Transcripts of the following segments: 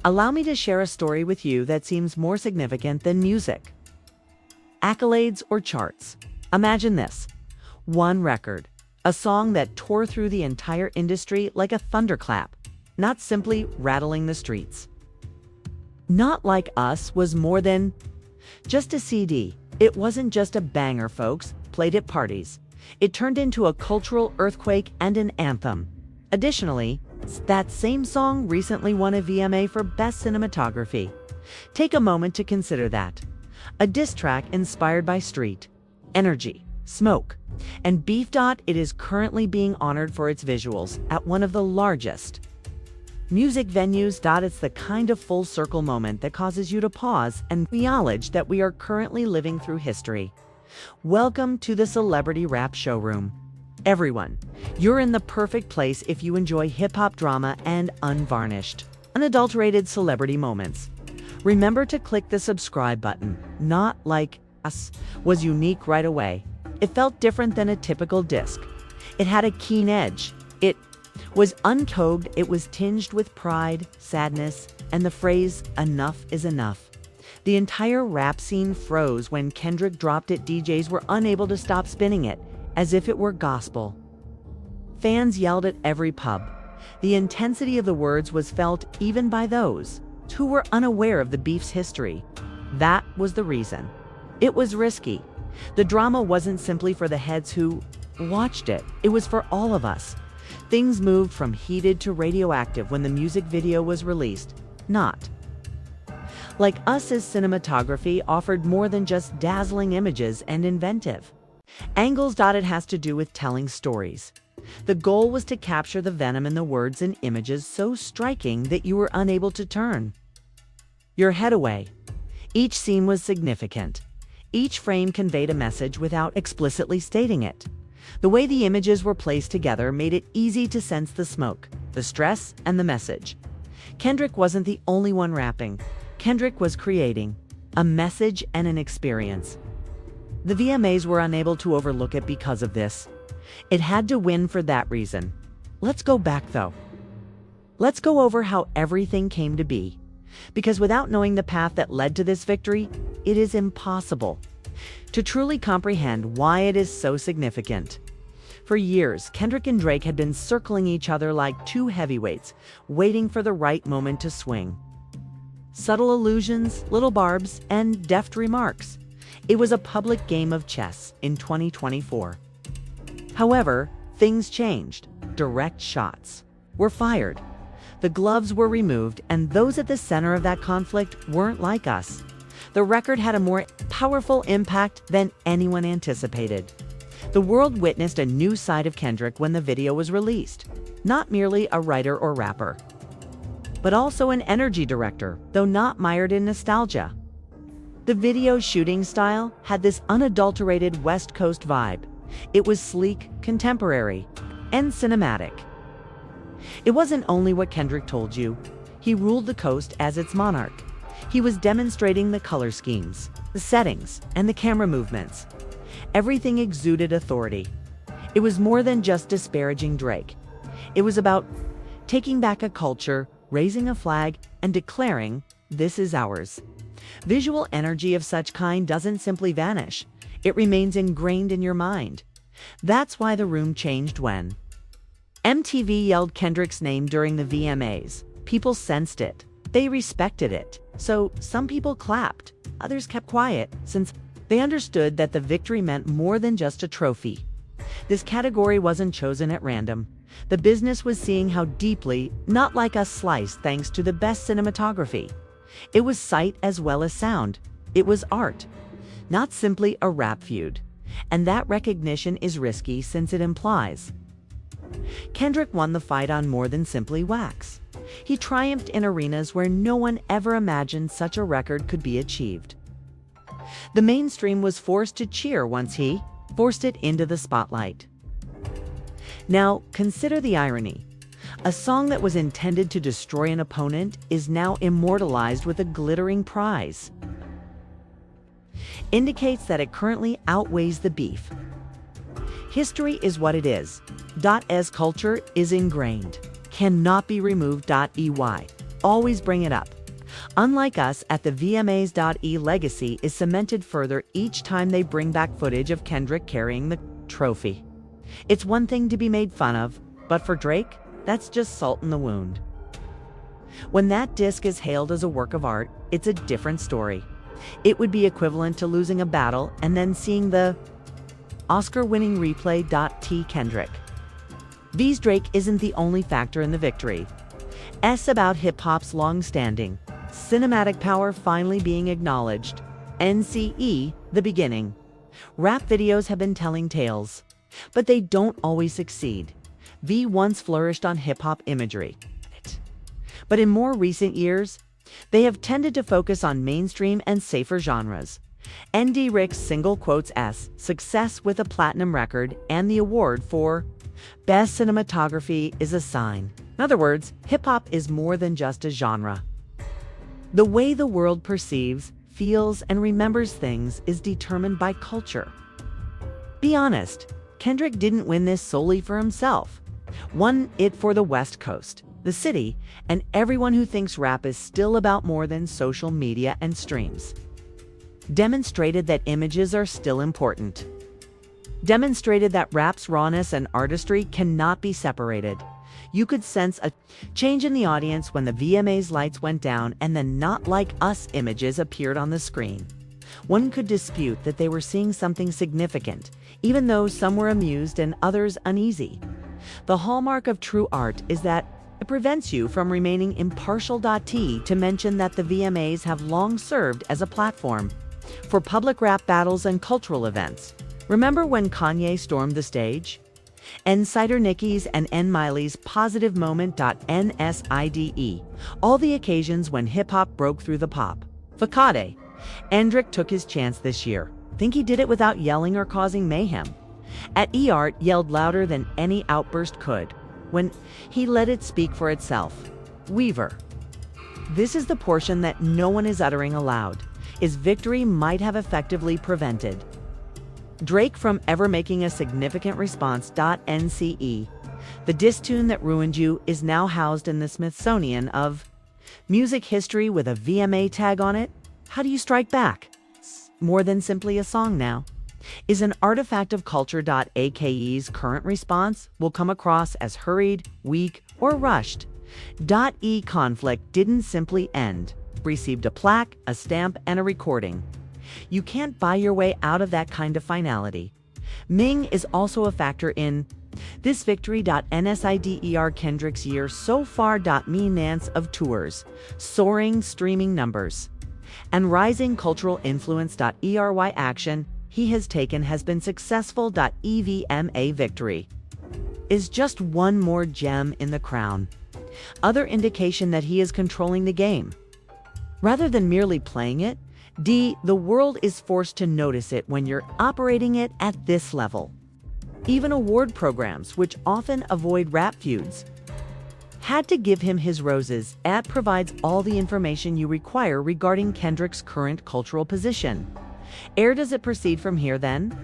Allow me to share a story with you that seems more significant than music. Accolades or charts. Imagine this. One record, a song that tore through the entire industry like a thunderclap, not simply rattling the streets. Not Like Us was more than just a CD. It wasn't just a banger, folks, played at parties. It turned into a cultural earthquake and an anthem. Additionally, that same song recently won a VMA for Best Cinematography. Take a moment to consider that. A diss track inspired by street, energy, smoke, and beef. It is currently being honored for its visuals at one of the largest music venues. It's the kind of full circle moment that causes you to pause and acknowledge that we are currently living through history. Welcome to the Celebrity Rap Showroom. Everyone, you're in the perfect place if you enjoy hip-hop drama and unvarnished, unadulterated celebrity moments. Remember to click the subscribe button. Not Like Us was unique right away. It felt different than a typical disc. It had a keen edge. It was uncoated, it was tinged with pride, sadness, and the phrase, "enough is enough." The entire rap scene froze when Kendrick dropped it. DJs were unable to stop spinning it, as if it were gospel. Fans yelled at every pub. The intensity of the words was felt even by those who were unaware of the beef's history. That was the reason. It was risky. The drama wasn't simply for the heads who watched it, it was for all of us. Things moved from heated to radioactive when the music video was released. Not Like Us's cinematography offered more than just dazzling images and inventive angles. It has to do with telling stories. The goal was to capture the venom in the words and images so striking that you were unable to turn your head away. Each scene was significant. Each frame conveyed a message without explicitly stating it. The way the images were placed together made it easy to sense the smoke, the stress, and the message. Kendrick wasn't the only one rapping. Kendrick was creating a message and an experience. The VMAs were unable to overlook it because of this. It had to win for that reason. Let's go back, though. Let's go over how everything came to be. Because without knowing the path that led to this victory, it is impossible to truly comprehend why it is so significant. For years, Kendrick and Drake had been circling each other like two heavyweights, waiting for the right moment to swing. Subtle allusions, little barbs, and deft remarks. It was a public game of chess in 2024. However, things changed. Direct shots were fired. The gloves were removed, and those at the center of that conflict weren't Like Us. The record had a more powerful impact than anyone anticipated. The world witnessed a new side of Kendrick when the video was released. Not merely a writer or rapper, but also an energy director, though not mired in nostalgia. The video's shooting style had this unadulterated West Coast vibe. It was sleek, contemporary, and cinematic. It wasn't only what Kendrick told you. He ruled the coast as its monarch. He was demonstrating the color schemes, the settings, and the camera movements. Everything exuded authority. It was more than just disparaging Drake. It was about taking back a culture, raising a flag, and declaring, "This is ours." Visual energy of such kind doesn't simply vanish. It remains ingrained in your mind. That's why the room changed when MTV yelled Kendrick's name during the VMAs. People sensed it. They respected it. So some people clapped. Others kept quiet, since they understood that the victory meant more than just a trophy. This category wasn't chosen at random. The business was seeing how deeply Not Like Us sliced thanks to the best cinematography. It was sight as well as sound. It was art, not simply a rap feud. And that recognition is risky since it implies Kendrick won the fight on more than simply wax. He triumphed in arenas where no one ever imagined such a record could be achieved. The mainstream was forced to cheer once he forced it into the spotlight. Now, consider the irony. A song that was intended to destroy an opponent is now immortalized with a glittering prize. Indicates that it currently outweighs the beef. History is what it is. As culture is ingrained, cannot be removed. EY. always bring it up. Unlike us at the VMAs, legacy is cemented further each time they bring back footage of Kendrick carrying the trophy. It's one thing to be made fun of, but for Drake, that's just salt in the wound. When that disc is hailed as a work of art, it's a different story. It would be equivalent to losing a battle and then seeing the Oscar-winning replay. Kendrick vs. Drake isn't the only factor in the victory. It's about hip-hop's long-standing cinematic power finally being acknowledged. NCE, the beginning. Rap videos have been telling tales, but they don't always succeed. V once flourished on hip-hop imagery, but in more recent years, they have tended to focus on mainstream and safer genres. ND Rick's single quotes S success with a platinum record and the award for Best Cinematography is a sign. In other words, hip-hop is more than just a genre. The way the world perceives, feels, and remembers things is determined by culture. Be honest, Kendrick didn't win this solely for himself. Won it for the West Coast, the city, and everyone who thinks rap is still about more than social media and streams. Demonstrated that images are still important. Demonstrated that rap's rawness and artistry cannot be separated. You could sense a change in the audience when the VMA's lights went down and the "Not Like Us" images appeared on the screen. One could dispute that they were seeing something significant, even though some were amused and others uneasy. The hallmark of true art is that it prevents you from remaining impartial. To mention that the VMAs have long served as a platform for public rap battles and cultural events. Remember when Kanye stormed the stage? Insider Nicki's and N. Miley's positive moment. NSIDE. All the occasions when hip-hop broke through the pop facade. Kendrick took his chance this year. Think he did it without yelling or causing mayhem? At eArt yelled louder than any outburst could when he let it speak for itself. Weaver. This is the portion that no one is uttering aloud. His victory might have effectively prevented Drake from ever making a significant response. NCE. The diss tune that ruined you is now housed in the Smithsonian of music history with a VMA tag on it. How do you strike back? It's more than simply a song now. Is an artifact of culture. AKE's current response will come across as hurried, weak, or rushed. Conflict didn't simply end. Received a plaque, a stamp, and a recording. You can't buy your way out of that kind of finality. Ming is also a factor in this victory. NSIDER Kendrick's year so far. Meanance of tours, soaring streaming numbers, and rising cultural influence. ERY action he has taken has been successful. EVMA victory is just one more gem in the crown. Other indication that he is controlling the game rather than merely playing it. The world is forced to notice it when you're operating it at this level. Even award programs, which often avoid rap feuds, had to give him his roses. It provides all the information you require regarding Kendrick's current cultural position. Where does it proceed from here then?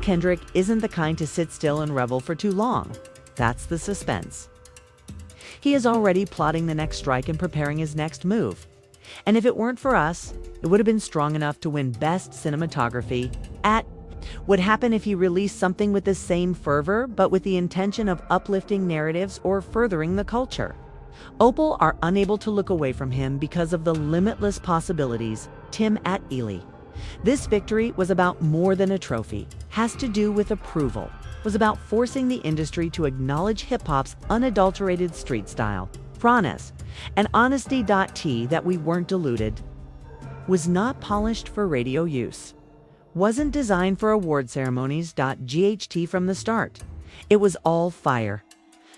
Kendrick isn't the kind to sit still and revel for too long. That's the suspense. He is already plotting the next strike and preparing his next move. And if it weren't for us, it would have been strong enough to win Best Cinematography. Would happen if he released something with the same fervor, but with the intention of uplifting narratives or furthering the culture. Opal are unable to look away from him because of the limitless possibilities. Tim at Ely. This victory was about more than a trophy. Has to do with approval. Was about forcing the industry to acknowledge hip-hop's unadulterated street style. Rawness and honesty. That we weren't deluded. Was not polished for radio use. Wasn't designed for award ceremonies. GHT from the start. It was all fire.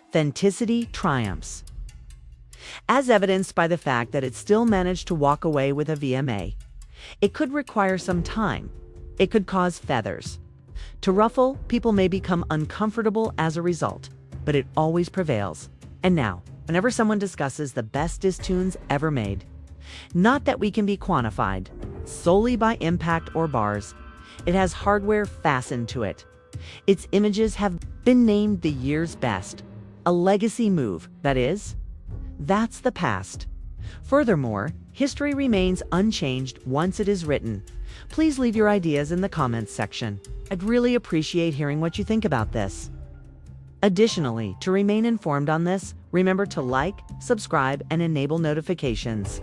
Authenticity triumphs. As evidenced by the fact that it still managed to walk away with a VMA. It could require some time. It could cause feathers to ruffle. People may become uncomfortable as a result, but it always prevails. And now, whenever someone discusses the best diss tunes ever made, not that we can be quantified solely by impact or bars, it has hardware fastened to it. Its images have been named the year's best. A legacy move, that is. That's the past. Furthermore, history remains unchanged once it is written. Please leave your ideas in the comments section. I'd really appreciate hearing what you think about this. Additionally, to remain informed on this, remember to like, subscribe, and enable notifications.